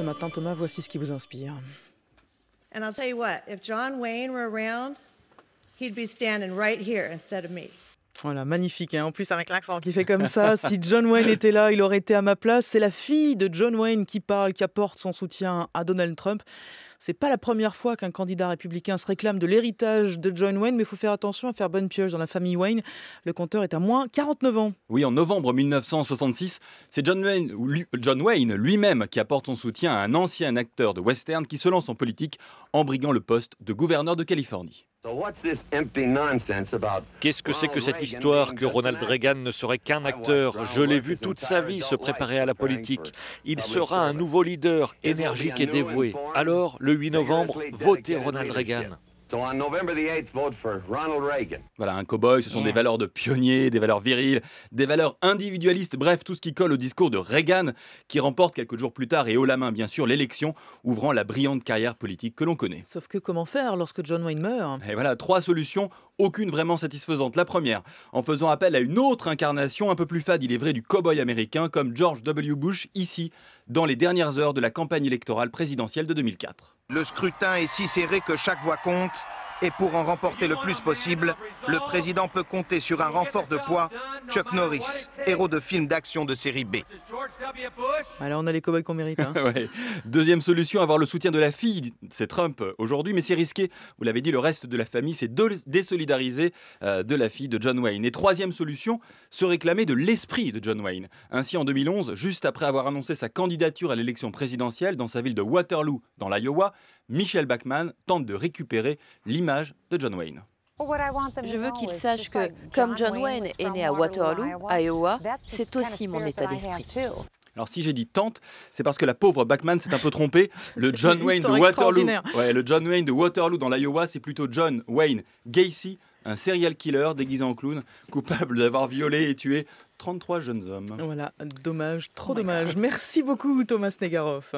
ce matin, Thomas, voici ce qui vous inspire. And I'll tell you what, if John Wayne were around, he'd be standing right here instead of me. Voilà, magnifique, hein. En plus avec l'accent qui fait comme ça. Si John Wayne était là, il aurait été à ma place. C'est la fille de John Wayne qui parle, qui apporte son soutien à Donald Trump. C'est pas la première fois qu'un candidat républicain se réclame de l'héritage de John Wayne, mais il faut faire attention à faire bonne pioche dans la famille Wayne. Le compteur est à moins 49 ans. Oui, en novembre 1966, c'est John Wayne lui-même qui apporte son soutien à un ancien acteur de western qui se lance en politique en briguant le poste de gouverneur de Californie. Qu'est-ce que c'est que cette histoire que Ronald Reagan ne serait qu'un acteur? Je l'ai vu toute sa vie se préparer à la politique. Il sera un nouveau leader, énergique et dévoué. Alors, le 8 novembre, votez Ronald Reagan. Voilà, un cow-boy, ce sont des valeurs de pionnier, des valeurs viriles, des valeurs individualistes, bref, tout ce qui colle au discours de Reagan, qui remporte quelques jours plus tard et haut la main, bien sûr, l'élection, ouvrant la brillante carrière politique que l'on connaît. Sauf que comment faire lorsque John Wayne meurt? Et voilà, 3 solutions, aucune vraiment satisfaisante. La première, en faisant appel à une autre incarnation, un peu plus fade, il est vrai, du cow-boy américain, comme George W. Bush, ici, dans les dernières heures de la campagne électorale présidentielle de 2004. Le scrutin est si serré que chaque voix compte. Et pour en remporter le plus possible, le président peut compter sur un renfort de poids, Chuck Norris, héros de films d'action de série B. Alors on a les cow-boys qu'on mérite. Hein. Ouais. Deuxième solution, avoir le soutien de la fille, c'est Trump aujourd'hui, mais c'est risqué. Vous l'avez dit, le reste de la famille s'est désolidariser de la fille de John Wayne. Et troisième solution, se réclamer de l'esprit de John Wayne. Ainsi, en 2011, juste après avoir annoncé sa candidature à l'élection présidentielle dans sa ville de Waterloo, dans l'Iowa, Michelle Bachmann tente de récupérer l'image de John Wayne. Je veux qu'ils sachent que, comme John Wayne est né à Waterloo, Iowa, c'est aussi mon état d'esprit. Alors si j'ai dit tante, c'est parce que la pauvre Bachmann s'est un peu trompée. Le John Wayne de Waterloo, le John Wayne de Waterloo dans l'Iowa, c'est plutôt John Wayne Gacy, un serial killer déguisé en clown, coupable d'avoir violé et tué 33 jeunes hommes. Voilà, dommage, trop dommage. Merci beaucoup Thomas Negaroff.